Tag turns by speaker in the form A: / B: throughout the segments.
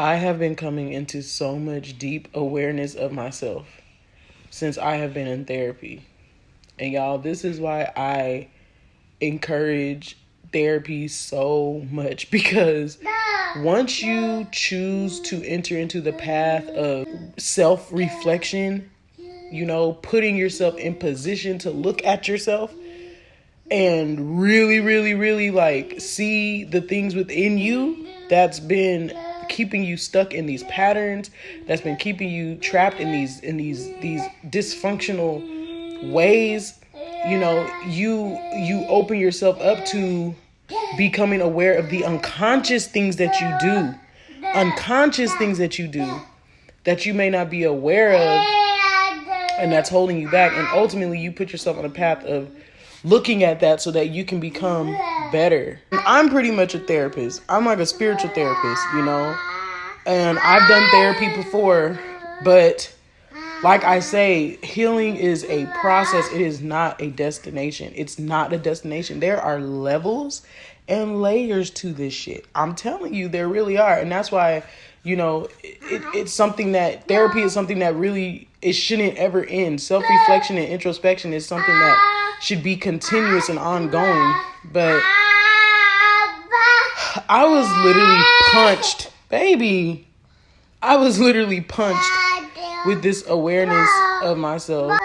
A: I have been coming into so much deep awareness of myself since I have been in therapy. And y'all, this is why I encourage therapy so much, because once you choose to enter into the path of self-reflection, putting yourself in position to look at yourself and really, really, really see the things within you that's been keeping you stuck in these patterns, that's been keeping you trapped in these dysfunctional ways. You open yourself up to becoming aware of the unconscious things that you do, that you may not be aware of, and that's holding you back. And ultimately you put yourself on a path of looking at that so that you can become better. And I'm pretty much a therapist. I'm like a spiritual therapist, and I've done therapy before, but like I say, healing is a process. It is not a destination. It's not a destination. There are levels and layers to this shit. I'm telling you, there really are. And that's why, it's something that therapy is something that really, it shouldn't ever end. Self-reflection and introspection is something that should be continuous and ongoing. But I was literally punched, baby. I was literally punched with this awareness of myself.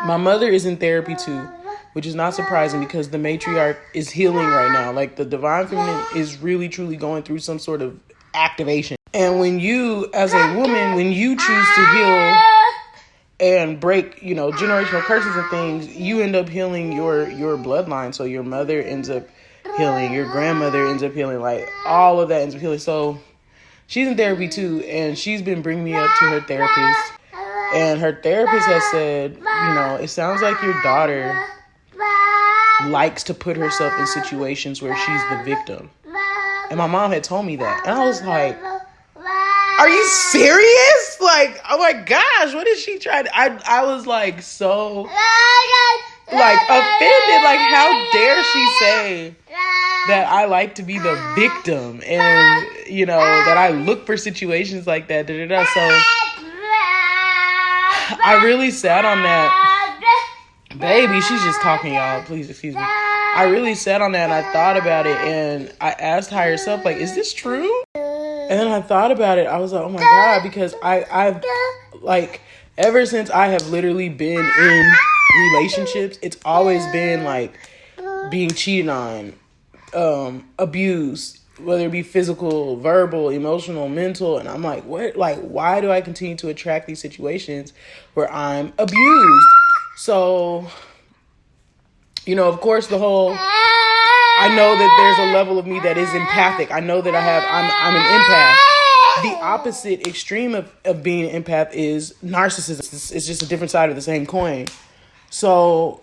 A: My mother is in therapy too, which is not surprising because the matriarch is healing right now. Like, the divine feminine is really truly going through some sort of activation. And when you, as a woman, when you choose to heal and break, generational curses and things, you end up healing your bloodline. So your mother ends up healing, your grandmother ends up healing, like all of that ends up healing. So she's in therapy too, and she's been bringing me up to her therapist. And her therapist has said, it sounds like your daughter likes to put herself in situations where she's the victim. And my mom had told me that. And I was like, are you serious? Like, oh my gosh, what is she trying to... I was like so offended. Like, how dare she say that I like to be the victim and, that I look for situations like that. So I really sat on that. Baby, she's just talking, y'all. Please excuse me. I really sat on that and I thought about it, and I asked higher self, like, is this true? And then I thought about it. I was like, oh my God, because I've ever since I have literally been in relationships, it's always been like being cheated on, abuse, whether it be physical, verbal, emotional, mental. And I'm like, what? Like, why do I continue to attract these situations where I'm abused? So, of course, I know that there's a level of me that is empathic. I know that I'm an empath. The opposite extreme of being an empath is narcissism. It's just a different side of the same coin. So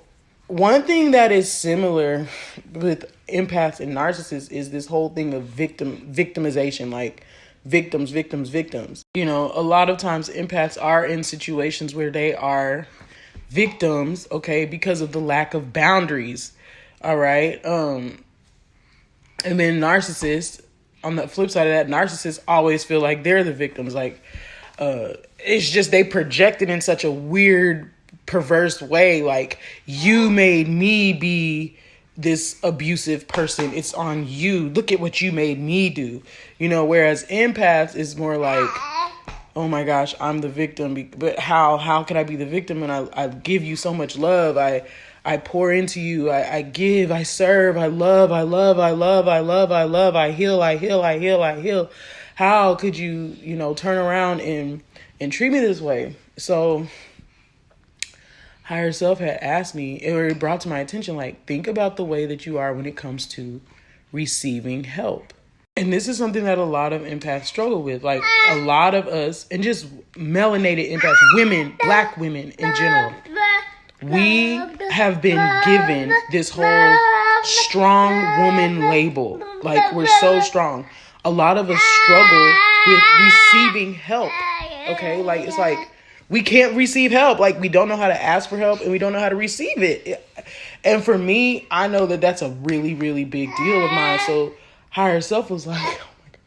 A: one thing that is similar with empaths and narcissists is this whole thing of victimization, like victims. A lot of times empaths are in situations where they are victims, okay, because of the lack of boundaries. All right. And then narcissists, on the flip side of that, narcissists always feel like they're the victims. Like, it's just they project it in such a weird, perverse way. Like, you made me be this abusive person. It's on you. Look at what you made me do. Whereas empaths is more like, oh my gosh, I'm the victim. But how can I be the victim? And I give you so much love. I pour into you. I give, I serve, I love, I heal. How could you, turn around and treat me this way? So higher self had asked me, or it brought to my attention, like, think about the way that you are when it comes to receiving help. And this is something that a lot of empaths struggle with. Like, a lot of us, and just melanated empaths, women, Black women in general, we have been given this whole strong woman label. Like, we're so strong. A lot of us struggle with receiving help. Okay? Like, it's like, we can't receive help. Like, we don't know how to ask for help and we don't know how to receive it. And for me, I know that that's a really, really big deal of mine. So higher self was like, oh my God,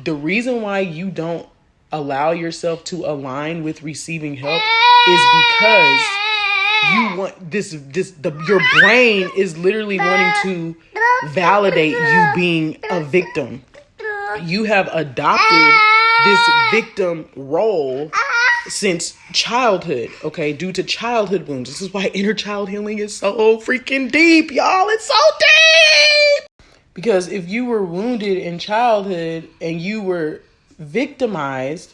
A: The reason why you don't allow yourself to align with receiving help is because you want your brain is literally wanting to validate you being a victim. You have adopted this victim role since childhood, okay, due to childhood wounds. This is why inner child healing is so freaking deep, y'all. It's so deep. Because if you were wounded in childhood and you were victimized,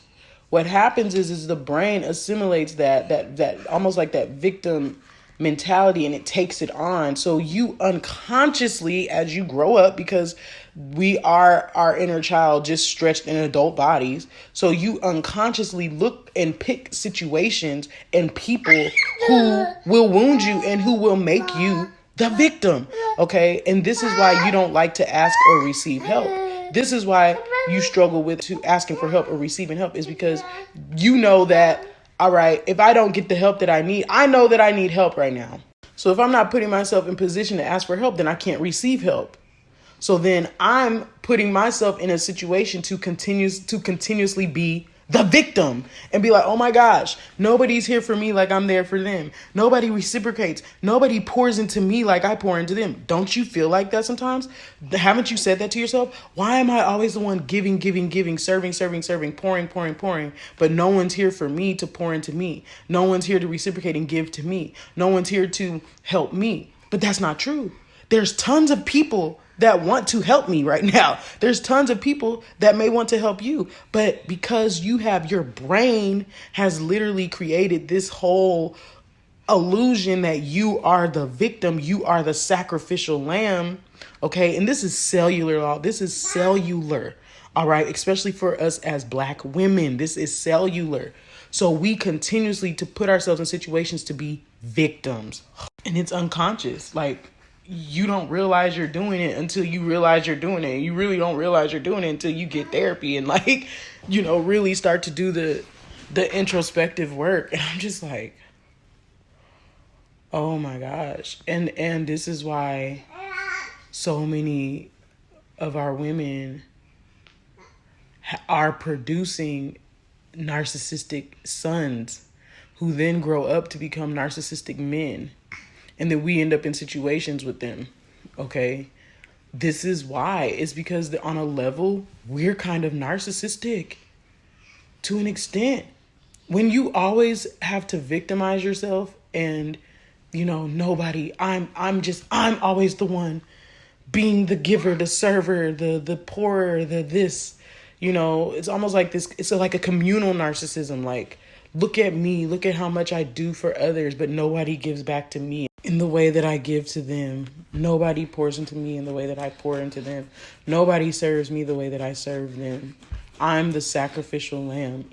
A: what happens is the brain assimilates that almost like that victim mentality, and it takes it on. So you unconsciously, as you grow up, because we are our inner child just stretched in adult bodies, so you unconsciously look and pick situations and people who will wound you and who will make you the victim. Okay. And this is why you don't like to ask or receive help. This is why you struggle with asking for help or receiving help, is because you know that, all right, if I don't get the help that I need, I know that I need help right now. So if I'm not putting myself in position to ask for help, then I can't receive help. So then I'm putting myself in a situation to continuously be the victim and be like, oh my gosh, nobody's here for me like I'm there for them. Nobody reciprocates. Nobody pours into me like I pour into them. Don't you feel like that sometimes? Haven't you said that to yourself? Why am I always the one giving, serving, pouring, but no one's here for me to pour into me. No one's here to reciprocate and give to me. No one's here to help me. But that's not true. There's tons of people that want to help me right now. There's tons of people that may want to help you, but because your brain has literally created this whole illusion that you are the victim, you are the sacrificial lamb. Okay. And this is cellular law. This is cellular. All right. Especially for us as Black women, this is cellular. So we continuously to put ourselves in situations to be victims, and it's unconscious. Like, you don't realize you're doing it until you realize you're doing it. You really don't realize you're doing it until you get therapy and really start to do the introspective work. And I'm just like, oh my gosh. And this is why so many of our women are producing narcissistic sons who then grow up to become narcissistic men. And then we end up in situations with them, okay? This is why. It's because on a level, we're kind of narcissistic to an extent. When you always have to victimize yourself and, nobody, I'm always the one being the giver, the server, the pourer, the this, it's almost like this. It's like a communal narcissism. Like, look at me, look at how much I do for others, but nobody gives back to me in the way that I give to them. Nobody pours into me in the way that I pour into them. Nobody serves me the way that I serve them. I'm the sacrificial lamb,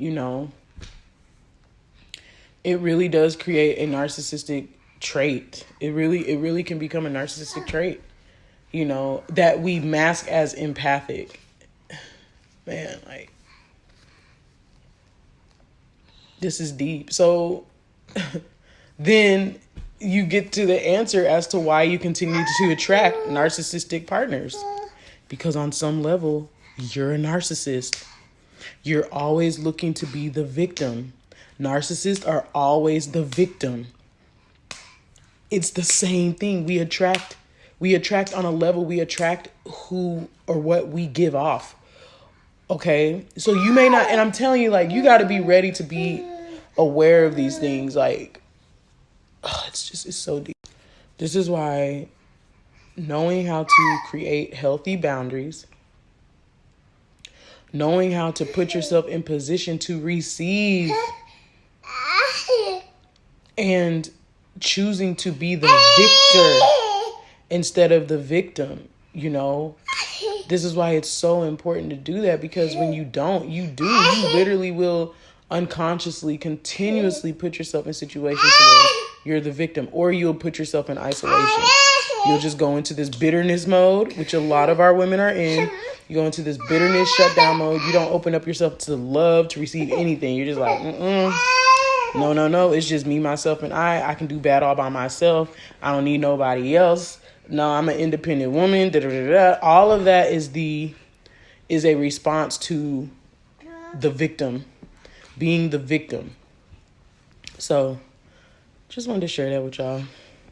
A: It really does create a narcissistic trait. It really can become a narcissistic trait, that we mask as empathic. Man, this is deep. So then you get to the answer as to why you continue to attract narcissistic partners. Because on some level, you're a narcissist. You're always looking to be the victim. Narcissists are always the victim. It's the same thing. We attract on a level, we attract who or what we give off. Okay? So you may not, and I'm telling you, you got to be ready to be aware of these things. It's so deep. This is why knowing how to create healthy boundaries, knowing how to put yourself in position to receive, and choosing to be the victor instead of the victim, This is why it's so important to do that, because when you don't, you literally will unconsciously, continuously put yourself in situations where you're the victim, or you'll put yourself in isolation. You'll just go into this bitterness mode, which a lot of our women are in. You go into this bitterness shutdown mode. You don't open up yourself to love, to receive anything. You're just like, no. It's just me, myself, and I. I can do bad all by myself. I don't need nobody else. No, I'm an independent woman. All of that is the is a response to the victim, being the victim. So just wanted to share that with y'all.